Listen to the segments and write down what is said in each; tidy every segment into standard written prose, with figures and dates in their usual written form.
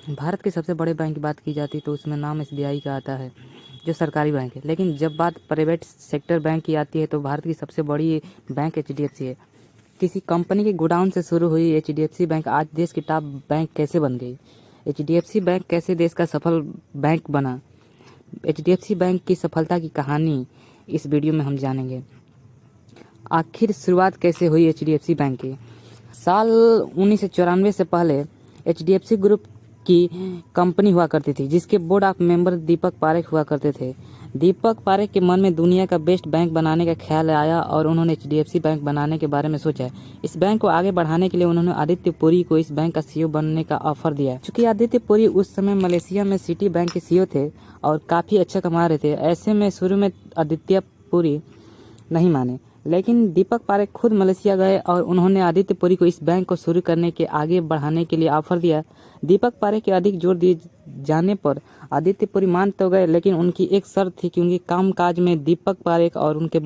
भारत के सबसे बड़े बैंक की बात की जाती तो उसमें नाम एसबीआई का आता है, जो सरकारी बैंक है। लेकिन जब बात प्राइवेट सेक्टर बैंक की आती है तो भारत की सबसे बड़ी बैंक एचडीएफसी है। किसी कंपनी के गोडाउन से शुरू हुई एचडीएफसी बैंक आज देश की टॉप बैंक कैसे बन गई? एचडीएफसी बैंक कैसे देश का सफल बैंक बना? एचडीएफसी बैंक की सफलता की कहानी इस वीडियो में हम जानेंगे। आखिर शुरुआत कैसे हुई एचडीएफसी बैंक की? साल 1994 से पहले एचडीएफसी ग्रुप की कंपनी हुआ करती थी, जिसके board of member Deepak Parekh हुआ करते थे। दीपक पारेख के मन में दुनिया का बेस्ट बैंक बनाने का ख्याल आया और उन्होंने एचडीएफसी बैंक बनाने के बारे में सोचा। इस बैंक को आगे बढ़ाने के लिए उन्होंने आदित्य पुरी को इस बैंक का सीईओ बनने का ऑफर दिया। चूंकि आदित्य पुरी उस समय मलेशिया में सिटी बैंक के सीईओ थे और काफी अच्छा कमा रहे थे, ऐसे में शुरू में आदित्य पुरी नहीं माने, लेकिन दीपक पारेख खुद मलेशिया गए और उन्होंने आदित्य पुरी को इस बैंक को शुरू करने के आगे बढ़ाने के लिए ऑफर दिया। दीपक पारेख के अधिक जोर दिए जाने पर आदित्य पुरी मान तो गए, लेकिन उनकी एक शर्त थी कि उनके कामकाज में दीपक पारेख और उनके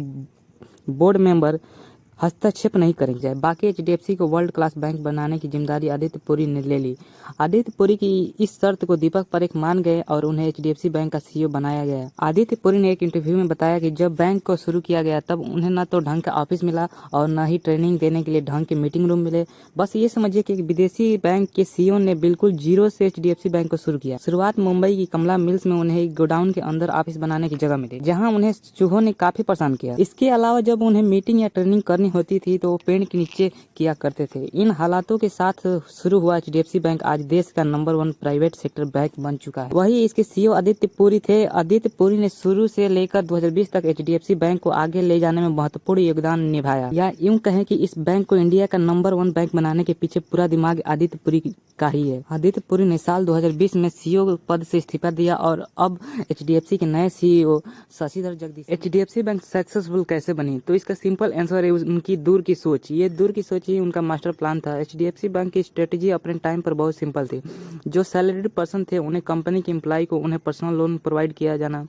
बोर्ड मेंबर हस्तक्षेप नहीं करेंगे। बाकी एचडीएफसी को वर्ल्ड क्लास बैंक बनाने की जिम्मेदारी आदित्य पुरी ने ले ली। आदित्य पुरी की इस शर्त को दीपक पारेख मान गए और उन्हें एचडीएफसी बैंक का सीईओ बनाया गया। आदित्य पुरी ने एक इंटरव्यू में बताया कि जब बैंक को शुरू किया गया तब उन्हें न तो ढंग का ऑफिस मिला और न ही ट्रेनिंग देने के लिए ढंग के मीटिंग रूम मिले। बस ये समझिए कि विदेशी बैंक के सीईओ ने बिल्कुल जीरो से एचडीएफसी बैंक को शुरू किया। शुरुआत मुंबई की कमला मिल्स में उन्हें एक गोडाउन के अंदर ऑफिस बनाने की जगह मिली, जहाँ उन्हें चूहों ने काफी परेशान किया। इसके अलावा जब उन्हें मीटिंग या ट्रेनिंग करनी होती थी तो वो पेड़ के नीचे किया करते थे। इन हालातों के साथ शुरू हुआ एचडीएफसी बैंक आज देश का नंबर 1 प्राइवेट सेक्टर बैंक बन चुका है। वही इसके सीईओ आदित्य पुरी थे। आदित्य पुरी ने शुरू से लेकर 2020 तक एचडीएफसी बैंक को आगे ले जाने में महत्वपूर्ण योगदान निभाया। या यूं कहें कि इस बैंक को इंडिया का नंबर 1 बैंक बनाने के पीछे पूरा दिमाग आदित्य पुरी का ही है। आदित्य पुरी ने साल 2020 में सीईओ पद से इस्तीफा दिया और अब एचडीएफसी के नए CEO Shashidhar Jagdishan. HDFC bank successful कैसे बनी? तो इसका सिंपल आंसर है उनकी दूर की सोच। ये दूर की सोच ही उनका मास्टर प्लान था। एचडीएफसी बैंक की स्ट्रेटेजी अपने टाइम पर बहुत सिंपल थी। जो सैलरीड पर्सन थे उन्हें कंपनी के एम्प्लॉय को उन्हें पर्सनल लोन प्रोवाइड किया जाना।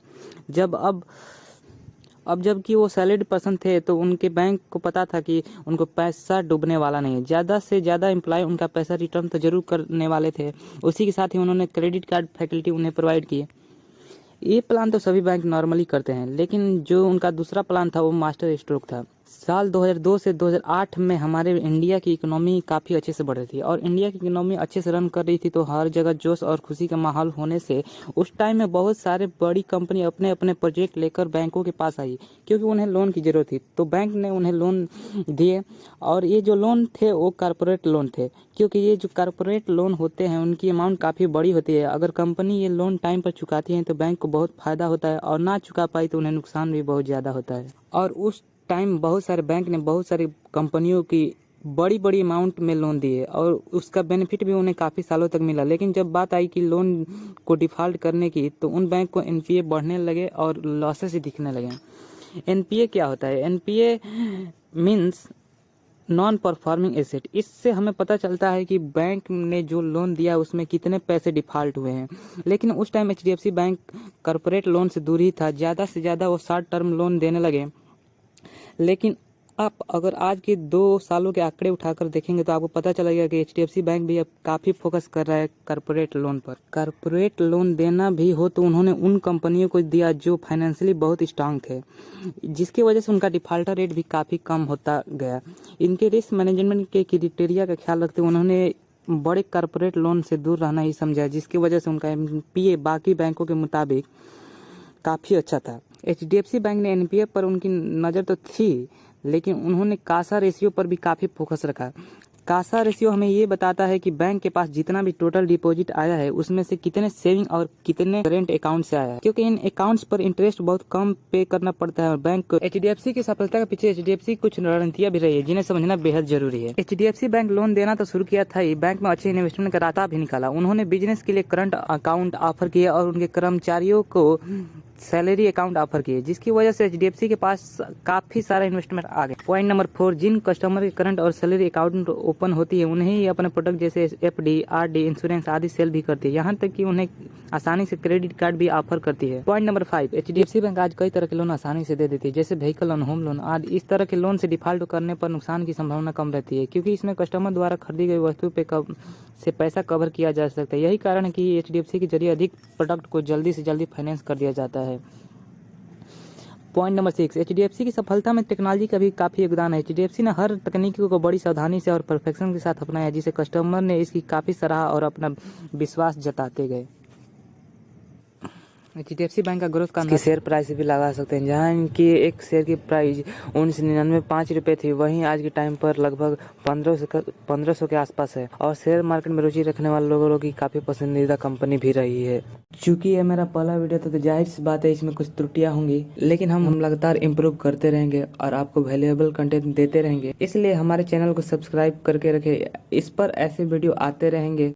जबकि वो सैलरीड पर्सन थे तो उनके बैंक को पता था कि उनको पैसा डूबने वाला नहीं है। ज़्यादा से ज़्यादा एम्प्लॉय उनका पैसा रिटर्न तो जरूर करने वाले थे। उसी के साथ ही उन्होंने क्रेडिट कार्ड फैसिलिटी उन्हें प्रोवाइड की। ये प्लान तो सभी बैंक नॉर्मली करते हैं, लेकिन जो उनका दूसरा प्लान था वो मास्टर स्ट्रोक था। साल 2002 से 2008 में हमारे इंडिया की इकोनॉमी काफ़ी अच्छे से बढ़ रही थी और इंडिया की इकोनॉमी अच्छे से रन कर रही थी, तो हर जगह जोश और खुशी का माहौल होने से उस टाइम में बहुत सारे बड़ी कंपनी अपने अपने प्रोजेक्ट लेकर बैंकों के पास आई, क्योंकि उन्हें लोन की ज़रूरत थी। तो बैंक ने उन्हें लोन दिए और ये जो लोन थे वो कारपोरेट लोन थे, क्योंकि ये जो कारपोरेट लोन होते हैं उनकी अमाउंट काफ़ी बड़ी होती है। अगर कंपनी ये लोन टाइम पर चुकाती है तो बैंक को बहुत फ़ायदा होता है और ना चुका पाई तो उन्हें नुकसान भी बहुत ज़्यादा होता है। और उस टाइम बहुत सारे बैंक ने बहुत सारी कंपनियों की बड़ी बड़ी अमाउंट में लोन दिए और उसका बेनिफिट भी उन्हें काफ़ी सालों तक मिला। लेकिन जब बात आई कि लोन को डिफ़ॉल्ट करने की तो उन बैंक को एनपीए बढ़ने लगे और लॉसेस ही दिखने लगे। एनपीए क्या होता है? NPA means non performing asset. इससे हमें पता चलता है कि बैंक ने जो लोन दिया उसमें कितने पैसे डिफ़ॉल्ट हुए हैं। लेकिन उस time HDFC bank corporate loan से दूर ही था। ज़्यादा से ज़्यादा वो शॉर्ट टर्म लोन देने लगे। लेकिन आप अगर आज के 2 सालों के आंकड़े उठाकर देखेंगे तो आपको पता चलेगा कि एचडीएफसी बैंक भी अब काफ़ी फोकस कर रहा है कॉर्पोरेट लोन पर। कॉर्पोरेट लोन देना भी हो तो उन्होंने उन कंपनियों को दिया जो फाइनेंशियली बहुत स्ट्रांग थे, जिसकी वजह से उनका डिफॉल्टर रेट भी काफ़ी कम होता गया। इनके रिस्क मैनेजमेंट के क्राइटेरिया का ख्याल रखते हुए उन्होंने बड़े कॉर्पोरेट लोन से दूर रहना ही समझा, जिसकी वजह से उनका एनपीए बाकी बैंकों के मुताबिक काफ़ी अच्छा था। एचडीएफसी बैंक ने एनपीए पर उनकी नज़र तो थी, लेकिन उन्होंने कासा रेशियो पर भी काफ़ी फोकस रखा। कासा रेशियो हमें ये बताता है कि बैंक के पास जितना भी टोटल डिपॉजिट आया है उसमें से कितने सेविंग और कितने करेंट अकाउंट से आया है, क्योंकि इन अकाउंट्स पर इंटरेस्ट बहुत कम पे करना पड़ता है और बैंक को। एचडीएफसी की सफलता के पीछे एचडीएफसी कुछ रणनीतियां भी रही है जिन्हें समझना बेहद जरूरी है। एचडीएफसी बैंक लोन देना तो शुरू किया था ही, बैंक में अच्छे इन्वेस्टमेंट का रास्ता भी निकाला। उन्होंने बिजनेस के लिए करंट अकाउंट ऑफर किया और उनके कर्मचारियों को सैलरी अकाउंट ऑफर किए, जिसकी वजह से एचडीएफसी के पास काफी सारा इन्वेस्टमेंट आ गए। पॉइंट नंबर 4, जिन कस्टमर के करंट और सैलरी अकाउंट ओपन होती है उन्हें ही अपने प्रोडक्ट जैसे एफडी, आरडी, इंश्योरेंस आदि सेल भी करती है, यहाँ तक कि उन्हें आसानी से क्रेडिट कार्ड भी ऑफर करती है। पॉइंट नंबर 5, एचडीएफसी बैंक आज कई तरह के लोन आसानी से दे देती है, जैसे व्हीकल लोन, होम लोन आदि। इस तरह के लोन से डिफॉल्ट करने पर नुकसान की संभावना कम रहती है, क्योंकि इसमें कस्टमर द्वारा खरीदी गई वस्तु पे से पैसा कवर किया जा सकता है। यही कारण है कि एचडीएफसी के जरिए अधिक प्रोडक्ट को जल्दी से जल्दी फाइनेंस कर दिया जाता है। पॉइंट नंबर 6, एचडीएफसी की सफलता में टेक्नोलॉजी का भी काफी योगदान है। एचडीएफसी ने हर तकनीकी को बड़ी सावधानी से और परफेक्शन के साथ अपनाया, जिसे कस्टमर ने इसकी काफी सराहा और अपना विश्वास जताते गए। एचडीएफसी बैंक का ग्रोथ का शेयर प्राइस भी लगा सकते हैं, जहां इनकी एक शेयर की प्राइस 1999 रुपए थी, वहीं आज के टाइम पर लगभग 1500 के आसपास है और शेयर मार्केट में रुचि रखने वाले लोगों की काफी पसंदीदा कंपनी भी रही है। चूंकि ये मेरा पहला वीडियो था तो जाहिर सी बात है इसमें कुछ त्रुटियां होंगी, लेकिन हम लगातार इम्प्रूव करते रहेंगे और आपको वैल्यूएबल कंटेंट देते रहेंगे। इसलिए हमारे चैनल को सब्सक्राइब करके रखें, इस पर ऐसे वीडियो आते रहेंगे।